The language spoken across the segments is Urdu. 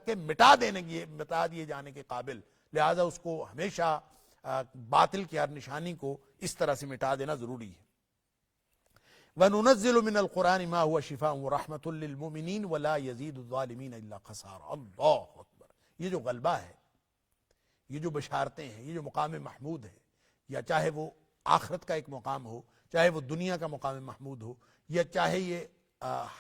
کے مٹا دیے جانے کے قابل، لہذا اس کو ہمیشہ باطل کی ہر نشانی کو اس طرح سے مٹا دینا ضروری ہے۔ وَنُنَزِّلُ مِنَ الْقُرْآنِ مَا هُوَ شِفَاءٌ وَرَحْمَةٌ لِّلْمُؤْمِنِينَ وَلَا يَزِيدُ الظَّالِمِينَ إِلَّا خَسَارًا۔ اللہ اکبر! یہ جو غلبہ ہے، یہ جو بشارتیں ہیں، یہ جو مقام محمود ہے، یا چاہے وہ آخرت کا ایک مقام ہو، چاہے وہ دنیا کا مقام محمود ہو، یا چاہے یہ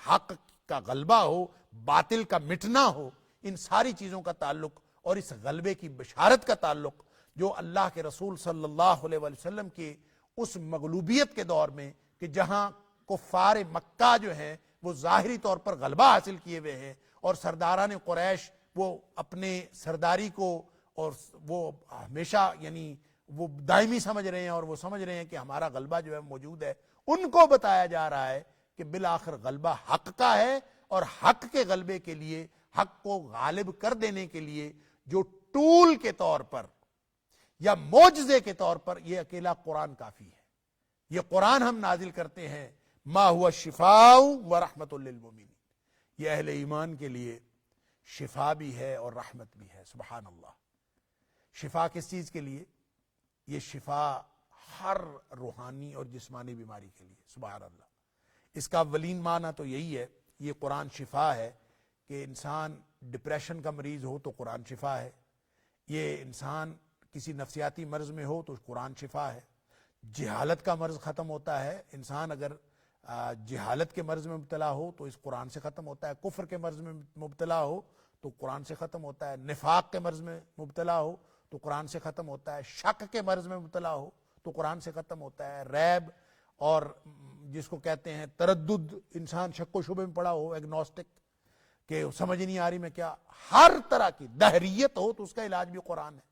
حق کا غلبہ ہو، باطل کا مٹنا ہو، ان ساری چیزوں کا تعلق اور اس غلبے کی بشارت کا تعلق جو اللہ کے رسول صلی اللہ علیہ وسلم کے اس مغلوبیت کے دور میں کہ جہاں کفار مکہ جو ہیں وہ ظاہری طور پر غلبہ حاصل کیے ہوئے ہیں اور سرداران قریش وہ اپنے سرداری کو اور وہ ہمیشہ یعنی وہ دائمی سمجھ رہے ہیں اور وہ سمجھ رہے ہیں کہ ہمارا غلبہ جو ہے موجود ہے، ان کو بتایا جا رہا ہے کہ بالآخر غلبہ حق کا ہے، اور حق کے غلبے کے لیے، حق کو غالب کر دینے کے لیے جو ٹول کے طور پر یا معجزے کے طور پر یہ اکیلا قرآن کافی ہے۔ یہ قرآن ہم نازل کرتے ہیں، ما ہوا شفاء و رحمت للمؤمنین، یہ اہل ایمان کے لیے شفا بھی ہے اور رحمت بھی ہے۔ سبحان اللہ! شفا کس چیز کے لیے؟ یہ شفا ہر روحانی اور جسمانی بیماری کے لیے۔ سبحان اللہ! اس کا اولین معنی تو یہی ہے، یہ قرآن شفا ہے کہ انسان ڈپریشن کا مریض ہو تو قرآن شفا ہے، یہ انسان کسی نفسیاتی مرض میں ہو تو قرآن شفا ہے، جہالت کا مرض ختم ہوتا ہے، انسان اگر جہالت کے مرض میں مبتلا ہو تو اس قرآن سے ختم ہوتا ہے، کفر کے مرض میں مبتلا ہو تو قرآن سے ختم ہوتا ہے، نفاق کے مرض میں مبتلا ہو تو قرآن سے ختم ہوتا ہے، شک کے مرض میں مبتلا ہو تو قرآن سے ختم ہوتا ہے، ریب اور جس کو کہتے ہیں تردد، انسان شک و شبے میں پڑا ہو، ایگنوسٹک کہ سمجھ نہیں آ رہی میں کیا، ہر طرح کی دہریت ہو تو اس کا علاج بھی قرآن ہے۔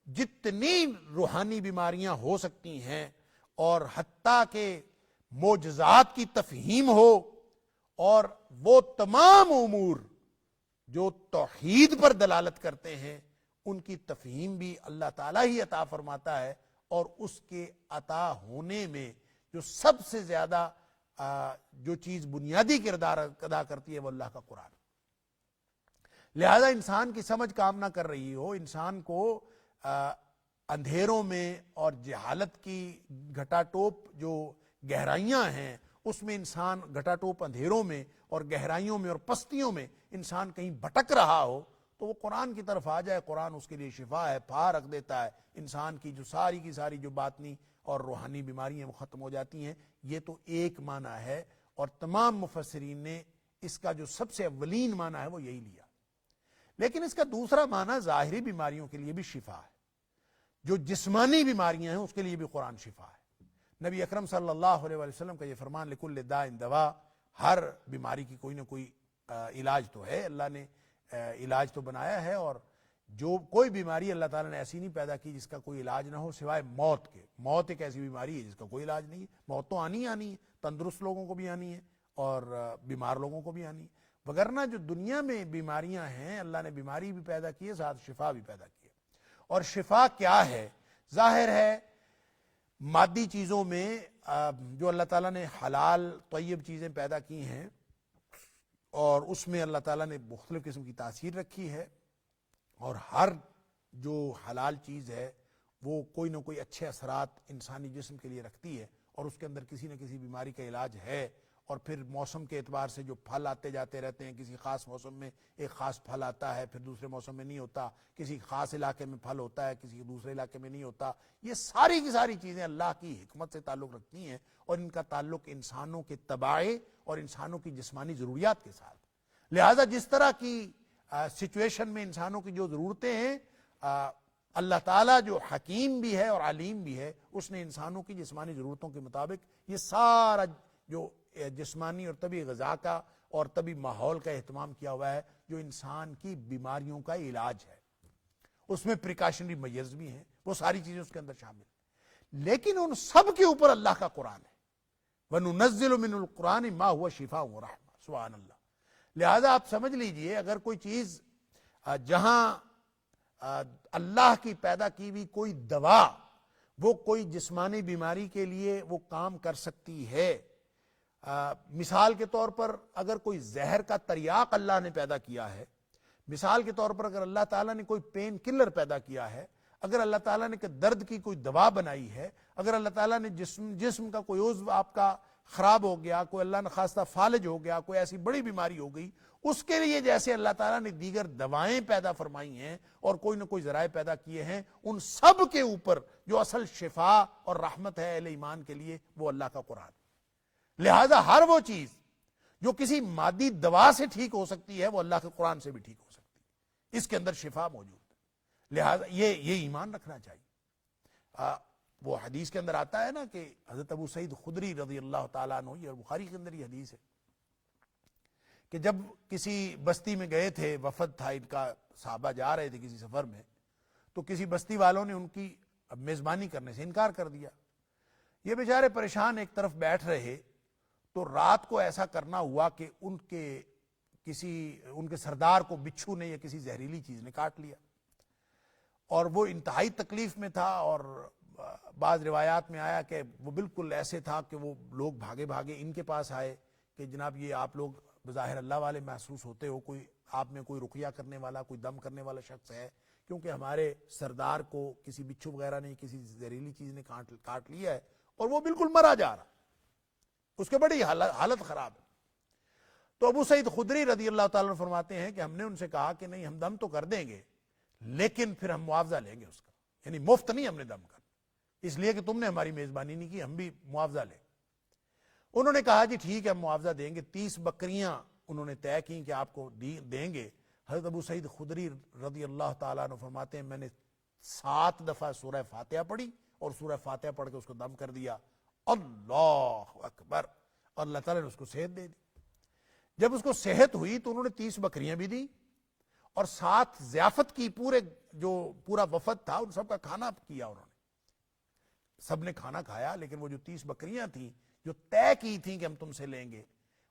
جتنی روحانی بیماریاں ہو سکتی ہیں اور حتیٰ کہ معجزات کی تفہیم ہو، اور وہ تمام امور جو توحید پر دلالت کرتے ہیں ان کی تفہیم بھی اللہ تعالیٰ ہی عطا فرماتا ہے، اور اس کے عطا ہونے میں جو سب سے زیادہ جو چیز بنیادی کردار ادا کرتی ہے وہ اللہ کا قرآن۔ لہذا انسان کی سمجھ کام نہ کر رہی ہو، انسان کو اندھیروں میں اور جہالت کی گھٹا ٹوپ جو گہرائیاں ہیں اس میں انسان گھٹا ٹوپ اندھیروں میں اور گہرائیوں میں اور پستیوں میں انسان کہیں بھٹک رہا ہو تو وہ قرآن کی طرف آ جائے، قرآن اس کے لیے شفا ہے، پھا رکھ دیتا ہے، انسان کی جو ساری کی ساری جو باطنی اور روحانی بیماریاں وہ ختم ہو جاتی ہیں۔ یہ تو ایک معنی ہے، اور تمام مفسرین نے اس کا جو سب سے اولین معنی ہے وہ یہی لیا۔ لیکن اس کا دوسرا معنی ظاہری بیماریوں کے لیے بھی شفا ہے، جو جسمانی بیماریاں ہیں اس کے لیے بھی قرآن شفا ہے۔ نبی اکرم صلی اللہ علیہ وسلم کا یہ فرمان لکل داء دوا، ہر بیماری کی کوئی نہ کوئی علاج تو ہے، اللہ نے علاج تو بنایا ہے، اور جو کوئی بیماری اللہ تعالیٰ نے ایسی نہیں پیدا کی جس کا کوئی علاج نہ ہو سوائے موت کے۔ موت ایک ایسی بیماری ہے جس کا کوئی علاج نہیں ہے، موت تو آنی ہے، تندرست لوگوں کو بھی آنی ہے اور بیمار لوگوں کو بھی آنی ہے، وگرنہ جو دنیا میں بیماریاں ہیں اللہ نے بیماری بھی پیدا کی ہے، ساتھ شفا بھی پیدا کی ہے۔ اور شفا کیا ہے؟ ظاہر ہے مادی چیزوں میں جو اللہ تعالیٰ نے حلال طیب چیزیں پیدا کی ہیں اور اس میں اللہ تعالیٰ نے مختلف قسم کی تاثیر رکھی ہے، اور ہر جو حلال چیز ہے وہ کوئی نہ کوئی اچھے اثرات انسانی جسم کے لیے رکھتی ہے، اور اس کے اندر کسی نہ کسی بیماری کا علاج ہے۔ اور پھر موسم کے اعتبار سے جو پھل آتے جاتے رہتے ہیں، کسی خاص موسم میں ایک خاص پھل آتا ہے، پھر دوسرے موسم میں نہیں ہوتا، کسی خاص علاقے میں پھل ہوتا ہے، کسی دوسرے علاقے میں نہیں ہوتا۔ یہ ساری کی ساری چیزیں اللہ کی حکمت سے تعلق رکھتی ہیں، اور ان کا تعلق انسانوں کے طبائع اور انسانوں کی جسمانی ضروریات کے ساتھ۔ لہذا جس طرح کی سچویشن میں انسانوں کی جو ضرورتیں ہیں، اللہ تعالیٰ جو حکیم بھی ہے اور علیم بھی ہے، اس نے انسانوں کی جسمانی ضرورتوں کے مطابق یہ سارا جو جسمانی اور طبی غذا کا اور طبی ماحول کا اہتمام کیا ہوا ہے جو انسان کی بیماریوں کا علاج ہے۔ اس میں پریکاشنری میئرز بھی ہیں، وہ ساری چیزیں اس کے اندر شامل ہیں، لیکن ان سب کے اوپر اللہ کا قرآن ہے۔ وَنُنَزِّلُ مِنَ الْقُرْآنِ مَا هُوَ شِفَاءٌ وَرَحْمَةٌ۔ سبحان اللہ! لہذا آپ سمجھ لیجئے اگر کوئی چیز جہاں اللہ کی پیدا کی ہوئی کوئی دوا وہ کوئی جسمانی بیماری کے لیے وہ کام کر سکتی ہے، مثال کے طور پر اگر کوئی زہر کا تریاق اللہ نے پیدا کیا ہے، مثال کے طور پر اگر اللہ تعالیٰ نے کوئی پین کلر پیدا کیا ہے، اگر اللہ تعالیٰ نے درد کی کوئی دوا بنائی ہے، اگر اللہ تعالیٰ نے جسم کا کوئی عضو آپ کا خراب ہو گیا، کوئی اللہ نخواستہ فالج ہو گیا، کوئی ایسی بڑی بیماری ہو گئی، اس کے لیے جیسے اللہ تعالیٰ نے دیگر دوائیں پیدا فرمائی ہیں اور کوئی نہ کوئی ذرائع پیدا کیے ہیں، ان سب کے اوپر جو اصل شفا اور رحمت ہے اہل ایمان کے لیے وہ اللہ کا قرآن. لہذا ہر وہ چیز جو کسی مادی دوا سے ٹھیک ہو سکتی ہے وہ اللہ کے قرآن سے بھی ٹھیک ہو سکتی ہے، اس کے اندر شفا موجود ہے. لہذا یہ ایمان رکھنا چاہیے. وہ حدیث کے اندر آتا ہے نا کہ حضرت ابو سعید خدری رضی اللہ تعالیٰ عنہ، یہ بخاری کے اندر یہ حدیث ہے کہ جب کسی بستی میں گئے تھے، وفد تھا ان کا، صحابہ جا رہے تھے کسی سفر میں، تو کسی بستی والوں نے ان کی میزبانی کرنے سے انکار کر دیا. یہ بیچارے پریشان ایک طرف بیٹھ رہے، تو رات کو ایسا کرنا ہوا کہ ان کے سردار کو بچھو نے یا کسی زہریلی چیز نے کاٹ لیا، اور وہ انتہائی تکلیف میں تھا. اور بعض روایات میں آیا کہ وہ بالکل ایسے تھا کہ وہ لوگ بھاگے بھاگے ان کے پاس آئے کہ جناب یہ آپ لوگ بظاہر اللہ والے محسوس ہوتے ہو، کوئی آپ میں کوئی رقیہ کرنے والا، کوئی دم کرنے والا شخص ہے، کیونکہ ہمارے سردار کو کسی بچھو وغیرہ نے، کسی زہریلی چیز نے کاٹ لیا ہے اور وہ بالکل مرا جا رہا، اس کے بڑی حالت خراب ہے. تو ابو سعید خدری رضی اللہ تعالیٰ عنہ فرماتے ہیں کہ ہم نے ان سے کہا کہ نہیں، ہم دم تو کر دیں گے لیکن پھر ہم معاوضہ لیں گے اس کا، یعنی مفت نہیں ہم نے دم کرنا، اس لیے کہ تم نے ہماری میزبانی نہیں کی، ہم بھی معاوضہ لیں. انہوں نے کہا جی ٹھیک ہے ہم معاوضہ دیں گے. 30 بکریاں انہوں نے طے کی کہ آپ کو دیں گے. حضرت ابو سعید خدری رضی اللہ تعالیٰ عنہ فرماتے ہیں میں نے 7 دفعہ سورہ فاتحہ پڑھی اور سورہ فاتحہ پڑھ کے اس کو دم کر دیا. اللہ اکبر. اور اللہ تعالیٰ نے اس کو صحت دے دی. جب اس کو صحت ہوئی تو انہوں نے 30 بکریاں بھی دی اور 7 ضیافت کی، پورا وفد تھا ان سب کا کھانا کیا. انہوں نے سب نے کھانا کھایا، لیکن وہ جو 30 بکریاں تھیں جو طے کی تھیں کہ ہم تم سے لیں گے،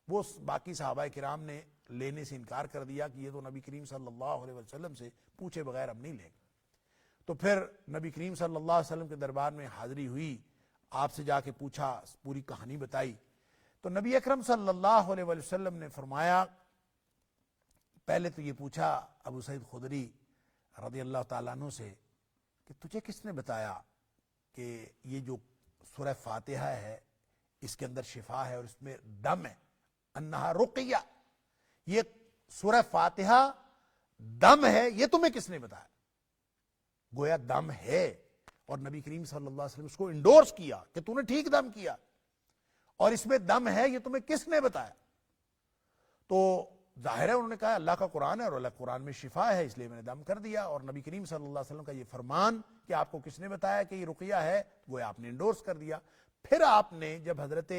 وہ باقی صحابہ کرام نے لینے سے انکار کر دیا کہ یہ تو نبی کریم صلی اللہ علیہ وسلم سے پوچھے بغیر ہم نہیں لیں گے. تو پھر نبی کریم صلی اللہ علیہ وسلم کے دربار میں حاضری ہوئی، آپ سے جا کے پوچھا، پوری کہانی بتائی. تو نبی اکرم صلی اللہ علیہ وسلم نے فرمایا، پہلے تو یہ پوچھا ابو سعید خدری رضی اللہ تعالیٰ عنہ سے کہ تجھے کس نے بتایا کہ یہ جو سورہ فاتحہ ہے اس کے اندر شفا ہے اور اس میں دم ہے، انہا رقیہ، یہ سورہ فاتحہ دم ہے، یہ تمہیں کس نے بتایا؟ گویا دم ہے، اور نبی کریم صلی اللہ علیہ وسلم اس کو انڈورس کیا کہ تو نے ٹھیک دم کیا، اور اس میں دم ہے، یہ تمہیں کس نے بتایا؟ تو ظاہر ہے انہوں نے کہا اللہ کا قرآن ہے اور اللہ قرآن میں شفا ہے، اس لیے میں نے دم کر دیا. اور نبی کریم صلی اللہ علیہ وسلم کا یہ فرمان کہ آپ کو کس نے بتایا کہ یہ رقیہ ہے، گویا آپ نے انڈورس کر دیا. پھر آپ نے جب حضرت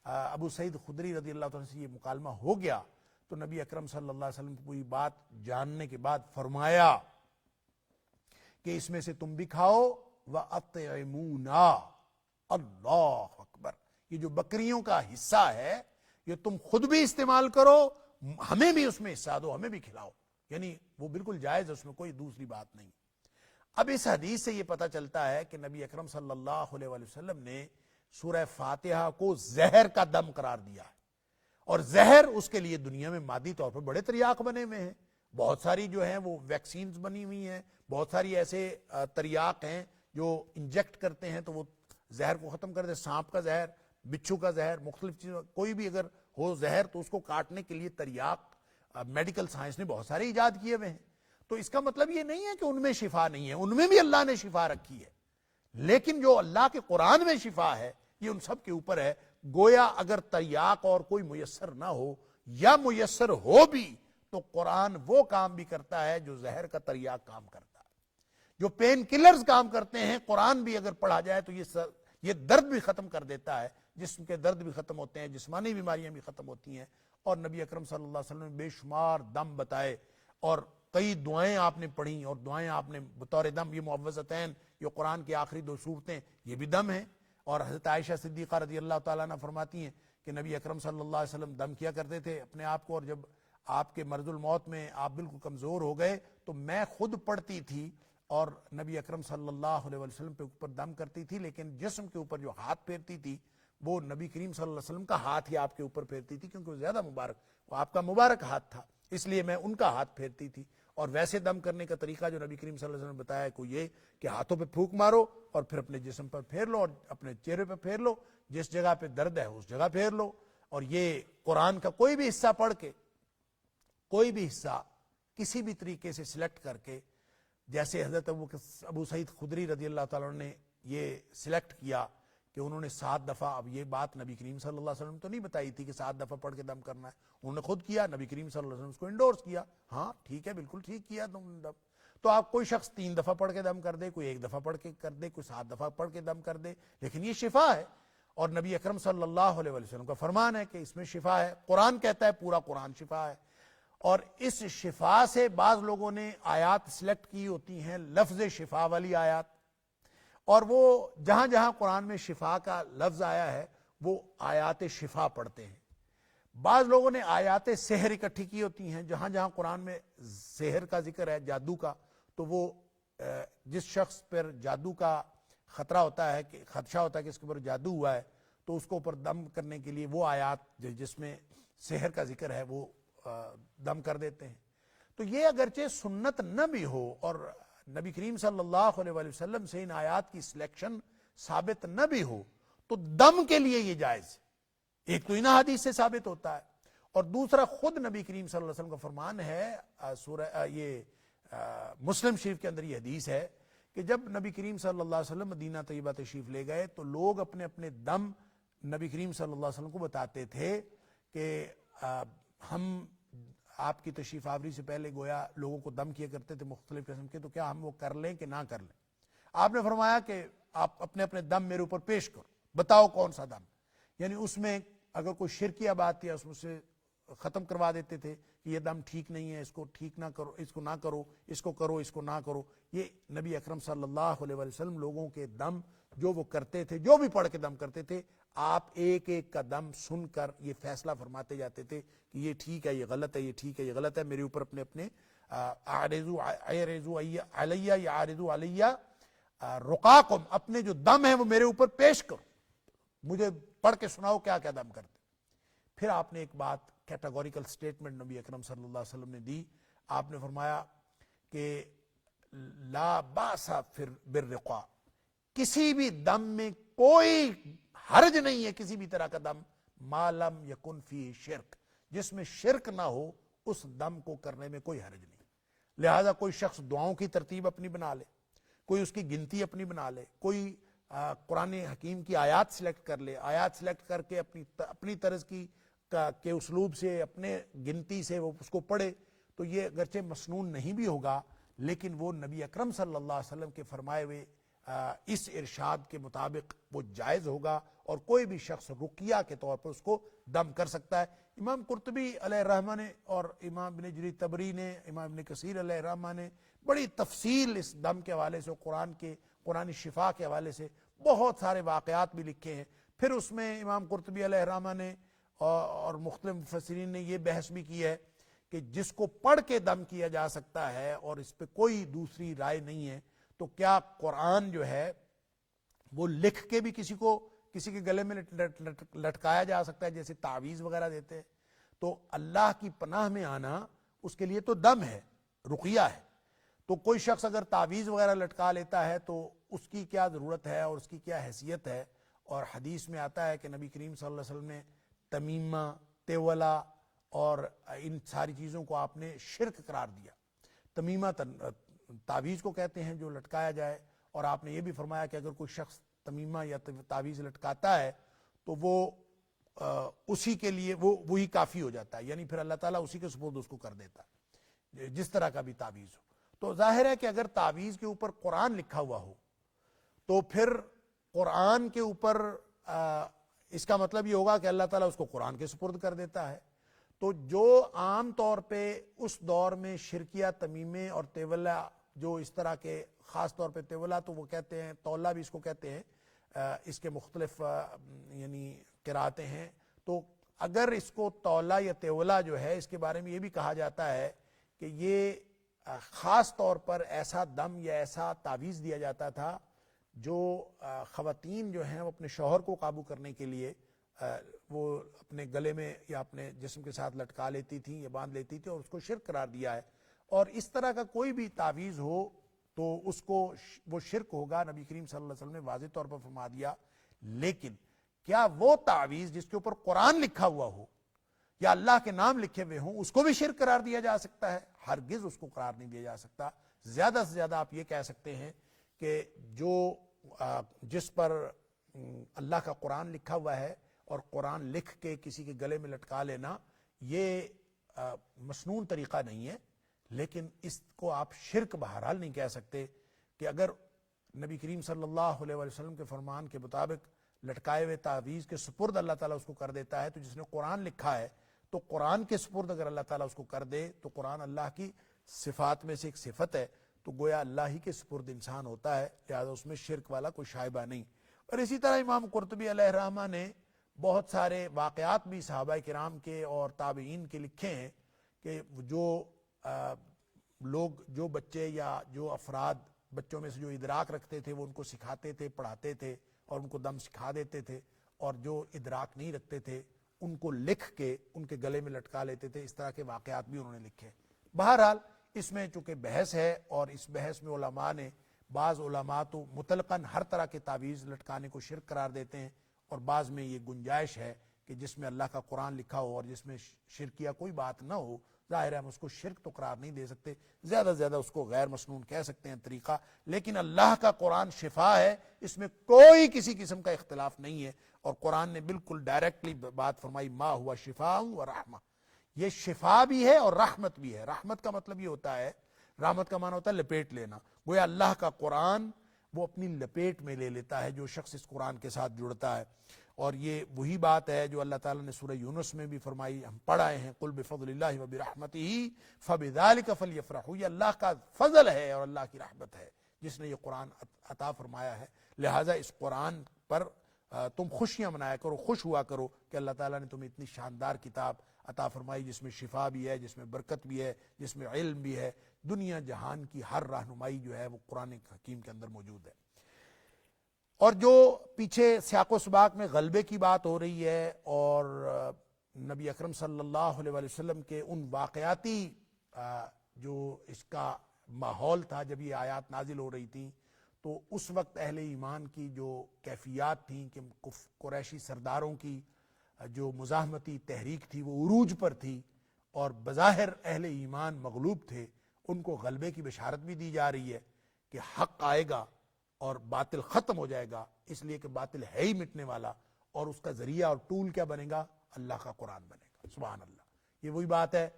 ابو سعید خدری رضی اللہ تعالیٰ سے یہ مکالمہ ہو گیا تو نبی اکرم صلی اللہ علیہ وسلم کو پوری بات جاننے کے بعد فرمایا کہ اس میں سے تم بھی کھاؤ وَأَطْعِمُونَا. اللہ اکبر. یہ جو بکریوں کا حصہ ہے یہ تم خود بھی استعمال کرو، ہمیں بھی اس میں حصہ دو، ہمیں بھی کھلاؤ. یعنی وہ بالکل جائز ہے، اس میں کوئی دوسری بات نہیں. اب اس حدیث سے یہ پتہ چلتا ہے کہ نبی اکرم صلی اللہ علیہ وسلم نے سورہ فاتحہ کو زہر کا دم قرار دیا ہے، اور زہر اس کے لیے دنیا میں مادی طور پر بڑے تریاق بنے ہوئے ہیں. بہت ساری جو ہیں وہ ویکسینز بنی ہوئی ہیں، بہت ساری ایسے تریاق ہیں جو انجیکٹ کرتے ہیں تو وہ زہر کو ختم کر دے. سانپ کا زہر، بچھو کا زہر، مختلف چیزوں، کوئی بھی اگر ہو زہر تو اس کو کاٹنے کے لیے تریاق میڈیکل سائنس نے بہت سارے ایجاد کیے ہوئے ہیں. تو اس کا مطلب یہ نہیں ہے کہ ان میں شفا نہیں ہے، ان میں بھی اللہ نے شفا رکھی ہے، لیکن جو اللہ کے قرآن میں شفا ہے یہ ان سب کے اوپر ہے. گویا اگر تریاق اور کوئی میسر نہ ہو یا میسر ہو بھی تو قرآن وہ کام بھی کرتا ہے جو زہر کا تریاق کام کرتا ہے. جو پین کلرز کام کرتے ہیں، قرآن بھی اگر پڑھا جائے تو یہ درد بھی ختم کر دیتا ہے، جسم کے درد بھی ختم ہوتے ہیں، جسمانی بیماریاں بھی ختم ہوتی ہیں. اور نبی اکرم صلی اللہ علیہ وسلم نے بے شمار دم بتائے اور کئی دعائیں آپ نے پڑھی، اور دعائیں آپ نے بطور دم، یہ معوذتین، یہ قرآن کی آخری 2 سورتیں، یہ بھی دم ہیں. اور حضرت عائشہ صدیقہ رضی اللہ تعالیٰ عنہ فرماتی ہیں کہ نبی اکرم صلی اللہ علیہ وسلم دم کیا کرتے تھے اپنے آپ کو، اور جب آپ کے مرض الموت میں آپ بالکل کمزور ہو گئے تو میں خود پڑھتی تھی اور نبی اکرم صلی اللہ علیہ وسلم پہ اوپر دم کرتی تھی، لیکن جسم کے اوپر جو ہاتھ پھیرتی تھی وہ نبی کریم صلی اللہ علیہ وسلم کا ہاتھ ہی آپ کے اوپر پھیرتی تھی، کیونکہ وہ زیادہ مبارک، وہ آپ کا مبارک ہاتھ تھا، اس لیے میں ان کا ہاتھ پھیرتی تھی. اور ویسے دم کرنے کا طریقہ جو نبی کریم صلی اللہ علیہ وسلم نے بتایا ہے کو یہ کہ ہاتھوں پہ پھونک مارو اور پھر اپنے جسم پر پھیر لو اور اپنے چہرے پہ پھیر لو, جس جگہ پہ درد ہے اس جگہ پھیر لو. اور یہ قرآن کا کوئی بھی حصہ پڑھ کے, کوئی بھی حصہ کسی بھی طریقے سے سلیکٹ کر کے, جیسے حضرت ابو سعید خدری رضی اللہ تعالیٰ عنہ نے یہ سلیکٹ کیا کہ انہوں نے 7 دفعہ, اب یہ بات نبی کریم صلی اللہ علیہ وسلم تو نہیں بتائی تھی کہ 7 دفعہ پڑھ کے دم کرنا ہے, انہوں نے خود کیا, نبی کریم صلی اللہ علیہ وسلم اس کو انڈورس کیا. ہاں ٹھیک ہے, بالکل ٹھیک کیا تم دم. تو آپ کوئی شخص 3 دفعہ پڑھ کے دم کر دے, کوئی 1 دفعہ پڑھ کے کر دے, کوئی 7 دفعہ پڑھ کے دم کر دے, لیکن یہ شفا ہے. اور نبی اکرم صلی اللہ علیہ وسلم کا فرمان ہے کہ اس میں شفا ہے. قرآن کہتا ہے پورا قرآن شفا ہے. اور اس شفا سے بعض لوگوں نے آیات سلیکٹ کی ہوتی ہیں, لفظ شفا والی آیات, اور وہ جہاں جہاں قرآن میں شفا کا لفظ آیا ہے وہ آیات شفا پڑھتے ہیں. بعض لوگوں نے آیات سحر اکٹھی کی ہوتی ہیں, جہاں جہاں قرآن میں سحر کا ذکر ہے, جادو کا, تو وہ جس شخص پر جادو کا خطرہ ہوتا ہے, کہ خدشہ ہوتا ہے کہ اس کے اوپر جادو ہوا ہے, تو اس کو اوپر دم کرنے کے لیے وہ آیات جس میں سحر کا ذکر ہے وہ دم کر دیتے ہیں. تو یہ اگرچہ سنت نہ بھی ہو اور نبی کریم صلی اللہ علیہ وآلہ وسلم سے ان آیات کی سلیکشن ثابت نہ بھی ہو, تو دم کے لیے یہ جائز ہے. ایک تو ان حدیث سے ثابت ہوتا ہے, اور دوسرا خود نبی کریم صلی اللہ علیہ وسلم کا فرمان ہے, سورہ یہ مسلم شریف کے اندر یہ حدیث ہے کہ جب نبی کریم صلی اللہ علیہ وسلم مدینہ طیبہ تشریف لے گئے تو لوگ اپنے اپنے دم نبی کریم صلی اللہ علیہ وسلم کو بتاتے تھے کہ ہم آپ کی تشریف آوری سے پہلے گویا لوگوں کو دم کیا کرتے تھے مختلف قسم کے, تو کیا ہم وہ کر لیں کہ نہ کر لیں. آپ نے فرمایا کہ آپ اپنے اپنے دم میرے اوپر پیش کرو, بتاؤ کون سا دم. یعنی اس میں اگر کوئی شرکیہ بات تھی اس میں سے ختم کروا دیتے تھے کہ یہ دم ٹھیک نہیں ہے, اس کو ٹھیک نہ کرو, اس کو نہ کرو, اس کو کرو, اس کو نہ کرو. یہ نبی اکرم صلی اللہ علیہ وسلم لوگوں کے دم جو وہ کرتے تھے, جو بھی پڑھ کے دم کرتے تھے, آپ ایک ایک کا دم سن کر یہ فیصلہ فرماتے جاتے تھے کہ یہ ٹھیک ہے, یہ غلط ہے, یہ ٹھیک ہے, یہ غلط ہے. میرے اوپر اپنے اپنے اعرضوا علیہ یا اعرضوا علیہ رقاکم, اپنے جو دم ہیں وہ میرے اوپر پیش کرو, مجھے پڑھ کے سناؤ کیا کیا دم کرتے. پھر آپ نے ایک بات کیٹاگوریکل سٹیٹمنٹ نبی اکرم صلی اللہ علیہ وسلم نے دی. آپ نے فرمایا کہ لا باس بالرقاء, کسی بھی دم میں کوئی حرج نہیں ہے, کسی بھی طرح کا دم, ما لم یکن فی شرک, جس میں شرک نہ ہو اس دم کو کرنے میں کوئی حرج نہیں. لہذا کوئی شخص دعاؤں کی ترتیب اپنی بنا لے, کوئی اس کی گنتی اپنی بنا لے, کوئی قرآن حکیم کی آیات سلیکٹ کر لے, آیات سلیکٹ کر کے اپنی طرز کی کے اسلوب سے, اپنے گنتی سے وہ اس کو پڑھے, تو یہ اگرچہ مسنون نہیں بھی ہوگا لیکن وہ نبی اکرم صلی اللہ علیہ وسلم کے فرمائے ہوئے اس ارشاد کے مطابق وہ جائز ہوگا, اور کوئی بھی شخص رقیہ کے طور پر اس کو دم کر سکتا ہے. امام قرطبی علیہ الرحمہ نے اور امام ابن جریر طبری نے, امام ابن کثیر علیہ الرحمہ نے بڑی تفصیل اس دم کے حوالے سے, قرآن شفا کے حوالے سے بہت سارے واقعات بھی لکھے ہیں. پھر اس میں امام قرطبی علیہ الرحمہ نے اور مختلف مفسرین نے یہ بحث بھی کی ہے کہ جس کو پڑھ کے دم کیا جا سکتا ہے اور اس پہ کوئی دوسری رائے نہیں ہے, تو کیا قرآن جو ہے وہ لکھ کے بھی کسی کے گلے میں لٹکایا جا سکتا ہے, جیسے تعویذ وغیرہ دیتے ہیں. تو اللہ کی پناہ میں آنا اس کے لیے تو دم ہے, رقیہ ہے. تو کوئی شخص اگر تعویذ وغیرہ لٹکا لیتا ہے تو اس کی کیا ضرورت ہے اور اس کی کیا حیثیت ہے. اور حدیث میں آتا ہے کہ نبی کریم صلی اللہ علیہ وسلم نے تمیمہ, تیولہ اور ان ساری چیزوں کو آپ نے شرک قرار دیا. تمیمہ تعویذ کو کہتے ہیں جو لٹکایا جائے, اور آپ نے یہ بھی فرمایا کہ اگر کوئی شخص تمیمہ یا تعویذ لٹکاتا ہے تو وہ اسی کے لیے وہی کافی ہو جاتا ہے, یعنی پھر اللہ تعالیٰ اسی کے سپرد اس کو کر دیتا ہے جس طرح کا بھی تعویذ ہو. تو ظاہر ہے کہ اگر تعویذ کے اوپر قرآن لکھا ہوا ہو تو پھر قرآن کے اوپر اس کا مطلب یہ ہوگا کہ اللہ تعالیٰ اس کو قرآن کے سپرد کر دیتا ہے. تو جو عام طور پہ اس دور میں شرکیہ, تمیمے اور تیولہ, جو اس طرح کے خاص طور پہ تیولہ تو وہ کہتے ہیں, تولہ بھی اس کو کہتے ہیں, اس کے مختلف یعنی قراتیں ہیں. تو اگر اس کو تولہ یا تیولہ جو ہے اس کے بارے میں یہ بھی کہا جاتا ہے کہ یہ خاص طور پر ایسا دم یا ایسا تعویذ دیا جاتا تھا جو خواتین جو ہیں وہ اپنے شوہر کو قابو کرنے کے لیے وہ اپنے گلے میں یا اپنے جسم کے ساتھ لٹکا لیتی تھیں یا باندھ لیتی تھیں، اور اس کو شرک قرار دیا ہے. اور اس طرح کا کوئی بھی تعویذ ہو تو اس کو وہ شرک ہوگا، نبی کریم صلی اللہ علیہ وسلم نے واضح طور پر فرما دیا. لیکن کیا وہ تعویذ جس کے اوپر قرآن لکھا ہوا ہو یا اللہ کے نام لکھے ہوئے ہوں اس کو بھی شرک قرار دیا جا سکتا ہے؟ ہرگز اس کو قرار نہیں دیا جا سکتا. زیادہ سے زیادہ آپ یہ کہہ سکتے ہیں کہ جو جس پر اللہ کا قرآن لکھا ہوا ہے اور قرآن لکھ کے کسی کے گلے میں لٹکا لینا، یہ مسنون طریقہ نہیں ہے. لیکن اس کو آپ شرک بہرحال نہیں کہہ سکتے کہ اگر نبی کریم صلی اللہ علیہ وسلم کے فرمان کے مطابق لٹکائے ہوئے تعویذ کے سپرد اللہ تعالیٰ اس کو کر دیتا ہے، تو جس نے قرآن لکھا ہے تو قرآن کے سپرد اگر اللہ تعالیٰ اس کو کر دے تو قرآن اللہ کی صفات میں سے ایک صفت ہے، تو گویا اللہ ہی کے سپرد انسان ہوتا ہے، لہذا اس میں شرک والا کوئی شائبہ نہیں. اور اسی طرح امام قرطبی علیہ الرحمہ نے بہت سارے واقعات بھی صحابہ کرام کے اور تابعین کے لکھے ہیں کہ جو لوگ، جو بچے یا جو افراد بچوں میں سے جو ادراک رکھتے تھے وہ ان کو سکھاتے تھے، پڑھاتے تھے اور ان کو دم سکھا دیتے تھے، اور جو ادراک نہیں رکھتے تھے ان کو لکھ کے ان کے گلے میں لٹکا لیتے تھے. اس طرح کے واقعات بھی انہوں نے لکھے. بہرحال اس میں چونکہ بحث ہے، اور اس بحث میں علماء نے، بعض علماء تو مطلقاً ہر طرح کے تعویذ لٹکانے کو شرک قرار دیتے ہیں، اور بعض میں یہ گنجائش ہے کہ جس میں اللہ کا قرآن لکھا ہو اور جس میں شرکیہ کوئی بات نہ ہو، ظاہر ہے ہم اس کو شرک تو قرار نہیں دے سکتے، زیادہ سے زیادہ اس کو غیر مسنون کہہ سکتے ہیں طریقہ. لیکن اللہ کا قرآن شفا ہے، اس میں کوئی کسی قسم کا اختلاف نہیں ہے. اور قرآن نے بالکل ڈائریکٹلی بات فرمائی، ما ہوا شفاء و رحمہ، یہ شفا بھی ہے اور رحمت بھی ہے. رحمت کا مطلب یہ ہوتا ہے، رحمت کا معنی ہوتا ہے لپیٹ لینا. گویا اللہ کا قرآن وہ اپنی لپیٹ میں لے لیتا ہے جو شخص اس قرآن کے ساتھ جڑتا ہے. اور یہ وہی بات ہے جو اللہ تعالیٰ نے سورہ یونس میں بھی فرمائی، ہم پڑھ آئے ہیں، قل بفضل اللہ وبرحمتہ فبذلک فلیفرحوا. یہ اللہ کا فضل ہے اور اللہ کی رحمت ہے جس نے یہ قرآن عطا فرمایا ہے. لہٰذا اس قرآن پر تم خوشیاں منایا کرو، خوش ہوا کرو کہ اللہ تعالیٰ نے تمہیں اتنی شاندار کتاب عطا فرمائی جس میں شفا بھی ہے، جس میں برکت بھی ہے، جس میں علم بھی ہے. دنیا جہان کی ہر رہنمائی جو ہے وہ قرآن حکیم کے اندر موجود ہے. اور جو پیچھے سیاق و سباق میں غلبے کی بات ہو رہی ہے اور نبی اکرم صلی اللہ علیہ وسلم کے ان واقعاتی جو اس کا ماحول تھا جب یہ آیات نازل ہو رہی تھیں، تو اس وقت اہل ایمان کی جو کیفیات تھیں کہ قریشی سرداروں کی جو مزاحمتی تحریک تھی وہ عروج پر تھی، اور بظاہر اہل ایمان مغلوب تھے. ان کو غلبے کی بشارت بھی دی جا رہی ہے کہ حق آئے گا اور باطل ختم ہو جائے گا، اس لیے کہ باطل ہے ہی مٹنے والا، اور اس کا ذریعہ اور ٹول کیا بنے گا؟ اللہ کا قرآن بنے گا. سبحان اللہ. یہ وہی بات ہے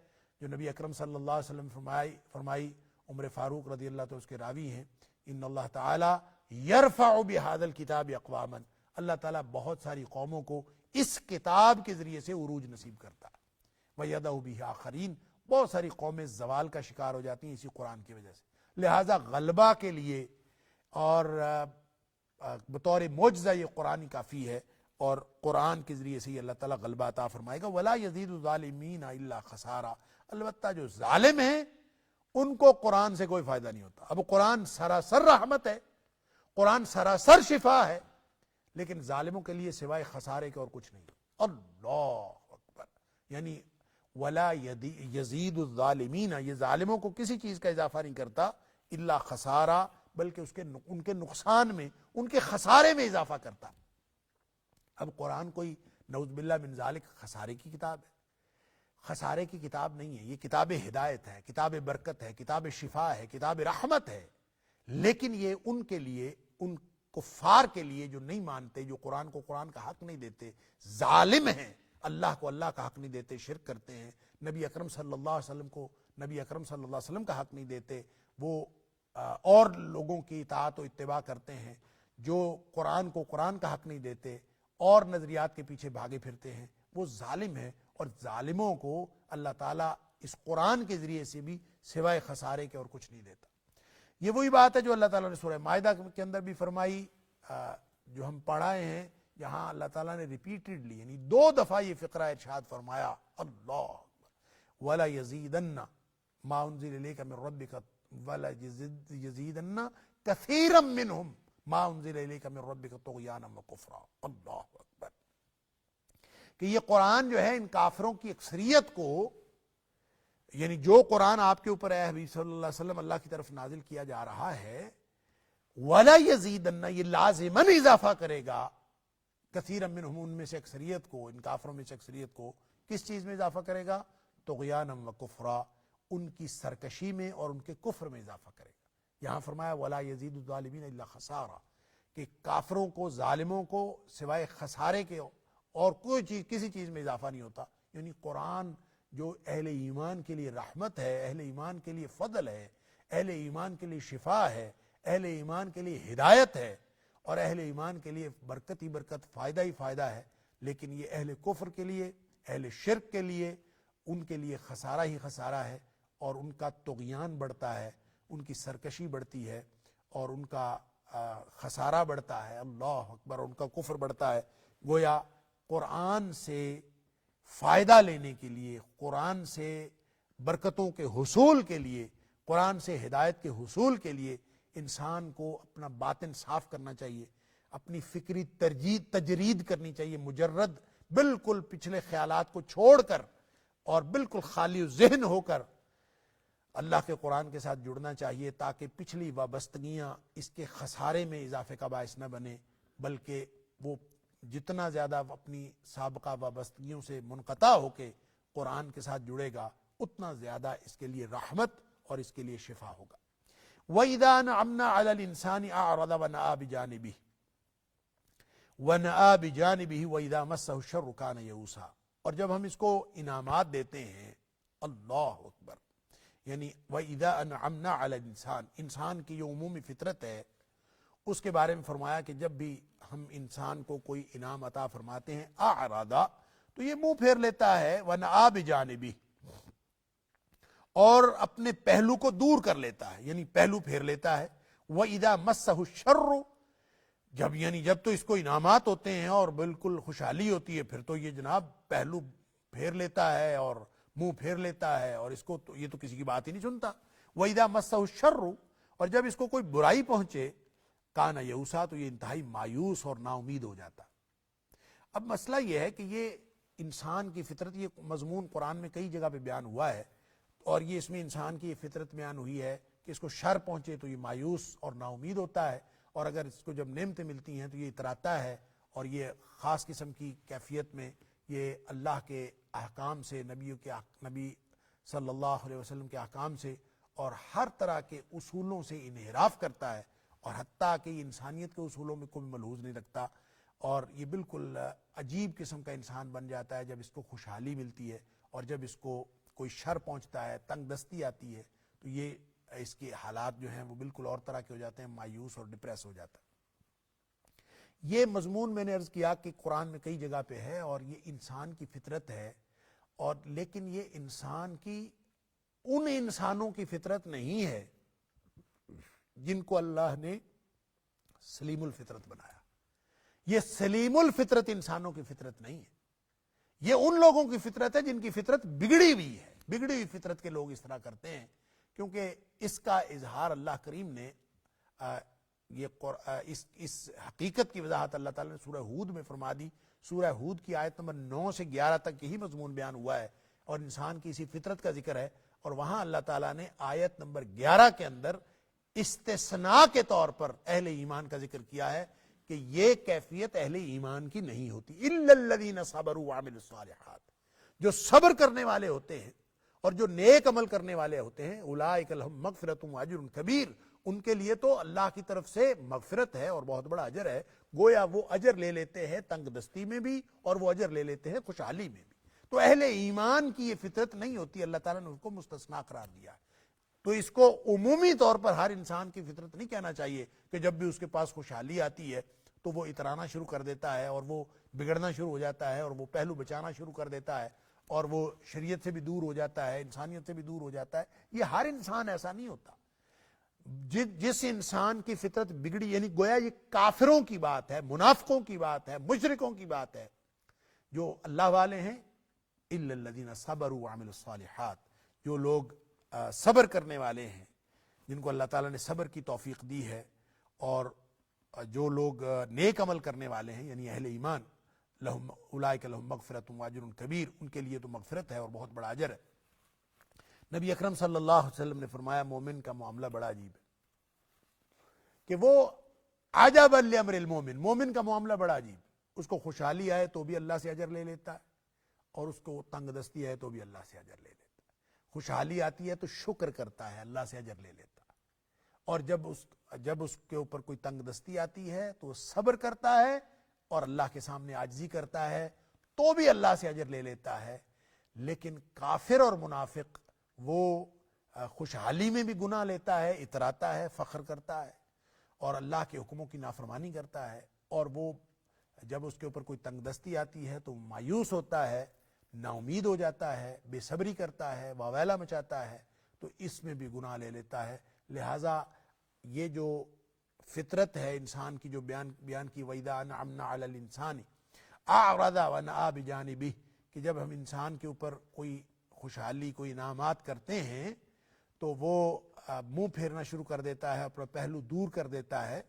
جو نبی اکرم صلی اللہ علیہ وسلم فرمائی. عمر فاروق رضی اللہ تو اس کے راوی ہیں، ان اللہ تعالی یرفع بہذا الکتاب اقواما، اللہ تعالیٰ بہت ساری قوموں کو اس کتاب کے ذریعے سے عروج نصیب کرتا ہے. وَيَدَعُ بِهِ آخَرِينَ، بہت ساری قومیں زوال کا شکار ہو جاتی ہیں اسی قرآن کی وجہ سے. لہٰذا غلبہ کے لیے اور بطور معجزہ یہ قرآن کافی ہے، اور قرآن کے ذریعے سے ہی اللہ تعالیٰ غلبہ عطا فرمائے گا. وَلَا يَزِيدُ الظَّالِمِينَ إِلَّا خَسَارًا، البتہ جو ظالم ہیں ان کو قرآن سے کوئی فائدہ نہیں ہوتا. اب قرآن سراسر رحمت ہے، قرآن سراسر شفا ہے، لیکن ظالموں کے لیے سوائے خسارے کے اور کچھ نہیں. اللہ اکبر. یعنی ولا یزید الظالمین، یہ ظالموں کو کسی چیز کا اضافہ نہیں کرتا الا خسارہ، بلکہ ان کے نقصان میں، ان کے خسارے میں اضافہ کرتا. اب قرآن کوئی نعوذ باللہ من ذالک خسارے کی کتاب ہے؟ خسارے کی کتاب نہیں ہے. یہ کتاب ہدایت ہے، کتاب برکت ہے، کتاب شفا ہے، کتاب رحمت ہے. لیکن یہ ان کے لیے، ان کفار کے لیے جو نہیں مانتے، جو قرآن کو قرآن کا حق نہیں دیتے، ظالم ہیں، اللہ کو اللہ کا حق نہیں دیتے، شرک کرتے ہیں، نبی اکرم صلی اللہ علیہ وسلم کو، نبی اکرم صلی اللہ علیہ وسلم کا حق نہیں دیتے، وہ اور لوگوں کی اطاعت و اتباع کرتے ہیں، جو قرآن کو قرآن کا حق نہیں دیتے اور نظریات کے پیچھے بھاگے پھرتے ہیں، وہ ظالم ہیں. اور ظالموں کو اللہ تعالیٰ اس قرآن کے ذریعے سے بھی سوائے خسارے کے اور کچھ نہیں دیتا. یہ وہی بات ہے جو اللہ تعالیٰ نے سورہ مائدہ کے اندر بھی فرمائی، جو ہم پڑھائے ہیں. یہاں اللہ تعالیٰ نے ریپیٹڈلی، یعنی 2 دفعہ یہ فقرہ ارشاد فرمایا، اللہ وَلَا يَزِيدَنَّ مَا أُنزِلَ إِلَيْكَ مِن رَبِّكَ وَلَا يَزِيدَنَّ كَثِيرًا مِّنْهُمْ مَا أُنزِلَ إِلَيْكَ مِن رَبِّكَ طُغْيَانًا وَكُفْرًا. اللہ اکبر. کہ یہ قرآن جو ہے ان کافروں کی اکثریت کو، یعنی جو قرآن آپ کے اوپر اے حبیب صلی اللہ علیہ وسلم اللہ کی طرف نازل کیا جا رہا ہے، وَلَا يَزِيدَنَّ، یہ لازماً اضافہ کرے گا، کثیرا منہم، ان میں سے اکثریت کو، ان کافروں میں سے اکثریت کو کس چیز میں اضافہ کرے گا؟ طغیانا و کفرا، ان کی سرکشی میں اور ان کے کفر میں اضافہ کرے گا۔ یہاں فرمایا وَلَا يَزِيدُ الظَّالِمِينَ إِلَّا خَسَارًا، کہ کافروں کو، ظالموں کو سوائے خسارے کے اور کوئی چیز، کسی چیز میں اضافہ نہیں ہوتا۔ یعنی قرآن جو اہل ایمان کے لیے رحمت ہے، اہل ایمان کے لیے فضل ہے، اہل ایمان کے لیے شفا ہے، اہل ایمان کے لیے ہدایت ہے، اور اہل ایمان کے لیے برکت ہی برکت، فائدہ ہی فائدہ ہے، لیکن یہ اہل کفر کے لیے، اہل شرک کے لیے، ان کے لیے خسارہ ہی خسارہ ہے، اور ان کا طغیان بڑھتا ہے، ان کی سرکشی بڑھتی ہے، اور ان کا خسارہ بڑھتا ہے، اللہ اکبر، ان کا کفر بڑھتا ہے۔ گویا قرآن سے فائدہ لینے کے لیے، قرآن سے برکتوں کے حصول کے لیے، قرآن سے ہدایت کے حصول کے لیے انسان کو اپنا باطن صاف کرنا چاہیے، اپنی فکری تجرید کرنی چاہیے، مجرد، بالکل پچھلے خیالات کو چھوڑ کر اور بالکل خالی ذہن ہو کر اللہ کے قرآن کے ساتھ جڑنا چاہیے، تاکہ پچھلی وابستگیاں اس کے خسارے میں اضافے کا باعث نہ بنے، بلکہ وہ جتنا زیادہ اپنی سابقہ وابستگیوں سے منقطع ہو کے قرآن کے ساتھ جڑے گا، اتنا زیادہ اس کے لیے رحمت اور اس کے لیے شفا ہوگا۔ وَإِذَا أَنْعَمْنَا عَلَى الْإِنسَانِ أَعْرَضَ وَنَأَىٰ بِجَانِبِهِ وَإِذَا مَسَّهُ الشَّرُّ كَانَ يَئُوسًا، اور جب ہم اس کو انعامات دیتے ہیں، اللہ اکبر، یعنی وَإِذَا أَنْعَمْنَا عَلَى الْإِنسَانِ، انسان کی جو عمومی فطرت ہے اس کے بارے میں فرمایا کہ جب بھی ہم انسان کو کوئی انعام عطا فرماتے ہیں، اعرض، تو یہ منہ پھیر لیتا ہے، وَنَأَىٰ بِجَانِبِهِ، اور اپنے پہلو کو دور کر لیتا ہے، یعنی پہلو پھیر لیتا ہے۔ وَإِذَا مَسَّهُ الشَّرُّ، جب تو اس کو انعامات ہوتے ہیں اور بالکل خوشحالی ہوتی ہے، پھر تو یہ جناب پہلو پھیر لیتا ہے اور منہ پھیر لیتا ہے، اور اس کو تو یہ تو کسی کی بات ہی نہیں سنتا۔ وَإِذَا مَسَّهُ الشَّرُّ، اور جب اس کو کوئی برائی پہنچے، کانا یئوسا، تو یہ انتہائی مایوس اور نا امید ہو جاتا۔ اب مسئلہ یہ ہے کہ یہ انسان کی فطرت، یہ مضمون قرآن میں کئی جگہ پہ بیان ہوا ہے، اور یہ اس میں انسان کی یہ فطرت بیان ہوئی ہے کہ اس کو شر پہنچے تو یہ مایوس اور نا امید ہوتا ہے، اور اگر اس کو جب نعمتیں ملتی ہیں تو یہ اتراتا ہے، اور یہ خاص قسم کی کیفیت میں یہ اللہ کے احکام سے، نبی صلی اللہ علیہ وسلم کے احکام سے اور ہر طرح کے اصولوں سے انحراف کرتا ہے، اور حتیٰ کہ انسانیت کے اصولوں میں کوئی ملحوظ نہیں رکھتا، اور یہ بالکل عجیب قسم کا انسان بن جاتا ہے جب اس کو خوشحالی ملتی ہے، اور جب اس کو کوئی شر پہنچتا ہے، تنگ دستی آتی ہے، تو یہ اس کے حالات جو ہیں وہ بالکل اور طرح کے ہو جاتے ہیں، مایوس اور ڈپریس ہو جاتا ہے۔ یہ مضمون میں نے عرض کیا کہ قرآن میں کئی جگہ پہ ہے، اور یہ انسان کی فطرت ہے، اور لیکن یہ انسان کی ان انسانوں کی فطرت نہیں ہے جن کو اللہ نے سلیم الفطرت بنایا۔ یہ سلیم الفطرت انسانوں کی فطرت نہیں ہے، یہ ان لوگوں کی فطرت ہے جن کی فطرت بگڑی ہوئی ہے۔ بگڑی ہوئی فطرت کے لوگ اس طرح کرتے ہیں، کیونکہ اس کا اظہار اللہ کریم نے اس حقیقت کی وضاحت اللہ تعالیٰ نے سورہ ہود میں فرما دی۔ سورہ ہود کی آیت نمبر 9 سے 11 تک یہی مضمون بیان ہوا ہے، اور انسان کی اسی فطرت کا ذکر ہے، اور وہاں اللہ تعالیٰ نے آیت نمبر 11 کے اندر استثناء کے طور پر اہل ایمان کا ذکر کیا ہے کہ یہ کیفیت اہل ایمان کی نہیں ہوتی، الا الذین صبروا وعملوا الصالحات، جو صبر کرنے والے ہوتے ہیں اور جو نیک عمل کرنے والے ہوتے ہیں، اولئک لہم مغفرۃ واجر کبیر، ان کے لیے تو اللہ کی طرف سے مغفرت ہے اور بہت بڑا اجر ہے۔ گویا وہ اجر لے لیتے ہیں تنگ دستی میں بھی، اور وہ اجر لے لیتے ہیں خوشحالی میں بھی۔ تو اہل ایمان کی یہ فطرت نہیں ہوتی، اللہ تعالیٰ نے اس کو مستثنیٰ قرار دیا ہے۔ تو اس کو عمومی طور پر ہر انسان کی فطرت نہیں کہنا چاہیے کہ جب بھی اس کے پاس خوشحالی آتی ہے تو وہ اترانا شروع کر دیتا ہے، اور وہ بگڑنا شروع ہو جاتا ہے، اور وہ پہلو بچانا شروع کر دیتا ہے، اور وہ شریعت سے بھی دور ہو جاتا ہے، انسانیت سے بھی دور ہو جاتا ہے۔ یہ ہر انسان ایسا نہیں ہوتا۔ جس انسان کی فطرت بگڑی، یعنی گویا یہ کافروں کی بات ہے، منافقوں کی بات ہے، مشرکوں کی بات ہے۔ جو اللہ والے ہیں، الا الذین صبروا وعملوا الصالحات، جو لوگ صبر کرنے والے ہیں، جن کو اللہ تعالیٰ نے صبر کی توفیق دی ہے، اور جو لوگ نیک عمل کرنے والے ہیں، یعنی اہل ایمان، لہم اولئک لہم مغفرۃ واجر کبیر، ان کے لیے تو مغفرت ہے اور بہت بڑا اجر ہے۔ نبی اکرم صلی اللہ علیہ وسلم نے فرمایا مومن کا معاملہ بڑا عجیب ہے کہ وہ عجبا لامر المومن، مومن کا معاملہ بڑا عجیب ہے، اس کو خوشحالی آئے تو بھی اللہ سے اجر لے لیتا ہے، اور اس کو تنگ دستی آئے تو بھی اللہ سے اجر لے لیتا ہے۔ خوشحالی آتی ہے تو شکر کرتا ہے، اللہ سے اجر لے لیتا ہے، اور جب اس کے اوپر کوئی تنگ دستی آتی ہے تو وہ صبر کرتا ہے اور اللہ کے سامنے عاجزی کرتا ہے تو بھی اللہ سے اجر لے لیتا ہے۔ لیکن کافر اور منافق وہ خوشحالی میں بھی گناہ لیتا ہے، اتراتا ہے، فخر کرتا ہے اور اللہ کے حکموں کی نافرمانی کرتا ہے، اور وہ جب اس کے اوپر کوئی تنگ دستی آتی ہے تو مایوس ہوتا ہے، نا امید ہو جاتا ہے، بے صبری کرتا ہے، واویلا مچاتا ہے، تو اس میں بھی گناہ لے لیتا ہے۔ لہٰذا یہ جو فطرت ہے انسان کی جو بیان کی، وَإِذَا أَنْعَمْنَا عَلَى الْإِنسَانِ أَعْرَضَ وَنَأَىٰ بِجَانِبِهِ، کہ جب ہم انسان کے اوپر کوئی خوشحالی، کوئی انعامات کرتے ہیں تو وہ منہ پھیرنا شروع کر دیتا ہے، اپنا پہلو دور کر دیتا ہے۔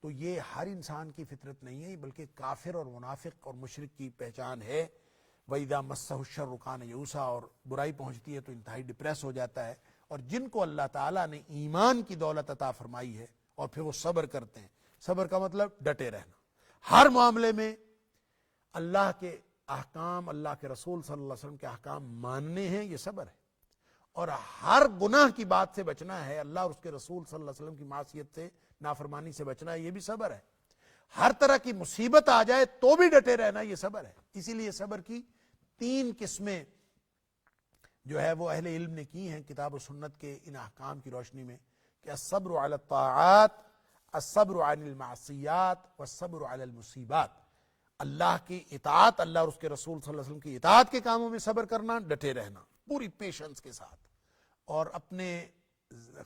تو یہ ہر انسان کی فطرت نہیں ہے، بلکہ کافر اور منافق اور مشرک کی پہچان ہے۔ وَإِذَا مَسَّهُ الشَّرُّ كَانَ يَئُوسًا، اور برائی پہنچتی ہے تو انتہائی ڈپریس ہو جاتا ہے۔ اور جن کو اللہ تعالیٰ نے ایمان کی دولت عطا فرمائی ہے اور پھر وہ صبر کرتے ہیں، صبر کا مطلب ڈٹے رہنا، ہر معاملے میں اللہ کے احکام، اللہ کے رسول صلی اللہ علیہ وسلم کے احکام ماننے ہیں، یہ صبر ہے، اور ہر گناہ کی بات سے بچنا ہے، اللہ اور اس کے رسول صلی اللہ علیہ وسلم کی معصیت سے، نافرمانی سے بچنا ہے، یہ بھی صبر ہے۔ ہر طرح کی مصیبت آ جائے تو بھی ڈٹے رہنا، یہ صبر ہے۔ اسی لیے صبر کی 3 قسمیں جو ہے وہ اہل علم نے کی ہیں کتاب و سنت کے ان احکام کی روشنی میں، کہ الصبر علی الطاعات، الصبر عن المعصیات، والصبر علی المصیبات۔ اللہ کی اطاعت، اللہ اور اس کے رسول صلی اللہ علیہ وسلم کی اطاعت کے کاموں میں صبر کرنا، ڈٹے رہنا پوری پیشنس کے ساتھ، اور اپنے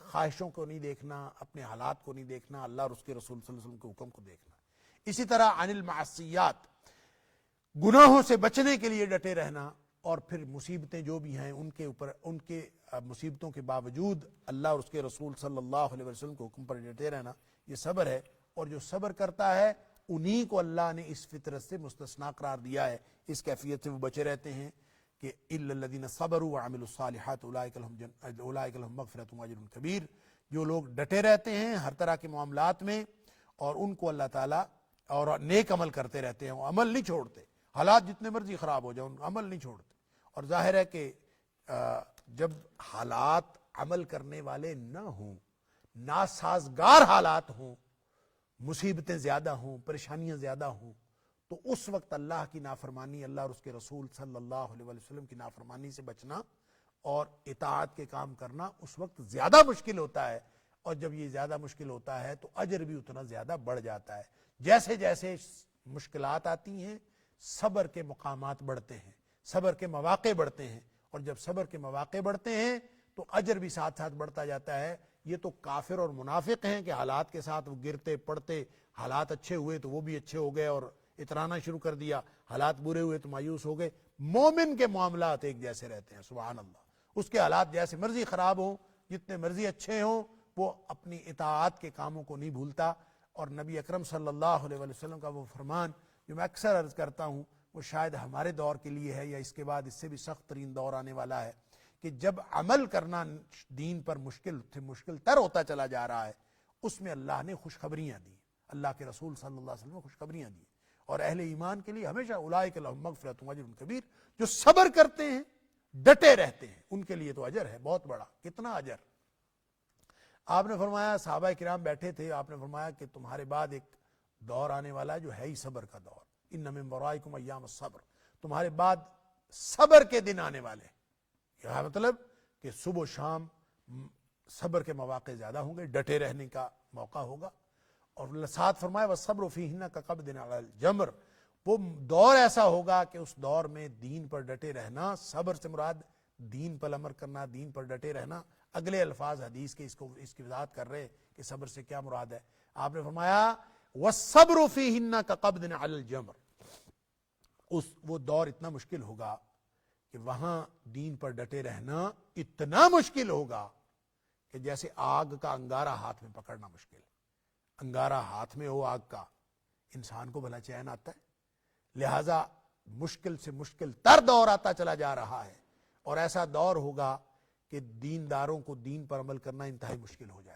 خواہشوں کو نہیں دیکھنا، اپنے حالات کو نہیں دیکھنا، اللہ اور اس کے رسول صلی اللہ علیہ وسلم کے حکم کو دیکھنا۔ اسی طرح عن المعصیات، گناہوں سے بچنے کے لیے ڈٹے رہنا، اور پھر مصیبتیں جو بھی ہیں ان کے اوپر، ان کے مصیبتوں کے باوجود اللہ اور اس کے رسول صلی اللہ علیہ وسلم کے حکم پر ڈٹے رہنا، یہ صبر ہے۔ اور جو صبر کرتا ہے انہی کو اللہ نے اس فطرت سے مستثنا قرار دیا ہے، اس کیفیت سے وہ بچے رہتے ہیں کہ الا الذین صبروا وعملوا الصالحات اولئک لہم مغفرۃ واجر کبیر۔ جو لوگ ڈٹے رہتے ہیں ہر طرح کے معاملات میں، اور ان کو اللہ تعالیٰ، اور نیک عمل کرتے رہتے ہیں، وہ عمل نہیں چھوڑتے، حالات جتنے مرضی خراب ہو جائیں ان عمل نہیں چھوڑتے۔ اور ظاہر ہے کہ جب حالات عمل کرنے والے نہ ہوں، ناسازگار حالات ہوں، مصیبتیں زیادہ ہوں، پریشانیاں زیادہ ہوں، تو اس وقت اللہ کی نافرمانی، اللہ اور اس کے رسول صلی اللہ علیہ وسلم کی نافرمانی سے بچنا اور اطاعت کے کام کرنا اس وقت زیادہ مشکل ہوتا ہے۔ اور جب یہ زیادہ مشکل ہوتا ہے تو اجر بھی اتنا زیادہ بڑھ جاتا ہے۔ جیسے جیسے مشکلات آتی ہیں صبر کے مقامات بڑھتے ہیں، صبر کے مواقع بڑھتے ہیں، اور جب صبر کے مواقع بڑھتے ہیں تو اجر بھی ساتھ ساتھ بڑھتا جاتا ہے۔ یہ تو کافر اور منافق ہیں کہ حالات کے ساتھ وہ گرتے پڑتے، حالات اچھے ہوئے تو وہ بھی اچھے ہو گئے اور اترانا شروع کر دیا، حالات برے ہوئے تو مایوس ہو گئے۔ مومن کے معاملات ایک جیسے رہتے ہیں، سبحان اللہ۔ اس کے حالات جیسے مرضی خراب ہوں، جتنے مرضی اچھے ہوں، وہ اپنی اطاعت کے کاموں کو نہیں بھولتا۔ اور نبی اکرم صلی اللہ علیہ وسلم کا وہ فرمان جو میں اکثر عرض کرتا ہوں، وہ شاید ہمارے دور کے لیے ہے یا اس کے بعد اس سے بھی سخت ترین دور آنے والا ہے، کہ جب عمل کرنا دین پر مشکل تر ہوتا چلا جا رہا ہے، اس میں اللہ نے خوشخبریاں دی، اللہ کے رسول صلی اللہ علیہ وسلم نے خوشخبریاں دی، اور اہل ایمان کے لیے ہمیشہ اولئک لہم مغفرۃ واجر کبیر، جو صبر کرتے ہیں، ڈٹے رہتے ہیں، ان کے لیے تو اجر ہے بہت بڑا۔ کتنا اجر؟ آپ نے فرمایا، صحابہ کرام بیٹھے تھے، آپ نے فرمایا کہ تمہارے بعد ایک دور آنے والا ہے جو ہے ہی صبر کا دور، ان من ورائکم ایام الصبر، تمہارے بعد صبر کے دن آنے والے۔ یہ مطلب کہ صبح و شام صبر کے مواقع زیادہ ہوں گے، ڈٹے رہنے کا موقع ہوگا۔ اور ساتھ فرمایا والصبر فیہن کقبض علی الجمر، وہ دور ایسا ہوگا کہ اس دور میں دین پر ڈٹے رہنا، صبر سے مراد دین پر عمل کرنا، دین پر ڈٹے رہنا۔ اگلے الفاظ حدیث کے اس کی وضاحت کر رہے کہ صبر سے کیا مراد ہے۔ آپ نے فرمایا والصبر فیہن کقبض علی الجمر، وہ دور اتنا مشکل ہوگا کہ وہاں دین پر ڈٹے رہنا اتنا مشکل ہوگا کہ جیسے آگ کا انگارہ ہاتھ میں پکڑنا مشکل ہے۔ انگارہ ہاتھ میں ہو آگ کا، انسان کو بھلا چین آتا ہے، لہذا مشکل سے مشکل تر دور آتا چلا جا رہا ہے، اور ایسا دور ہوگا کہ دینداروں کو دین پر عمل کرنا انتہائی مشکل ہو جائے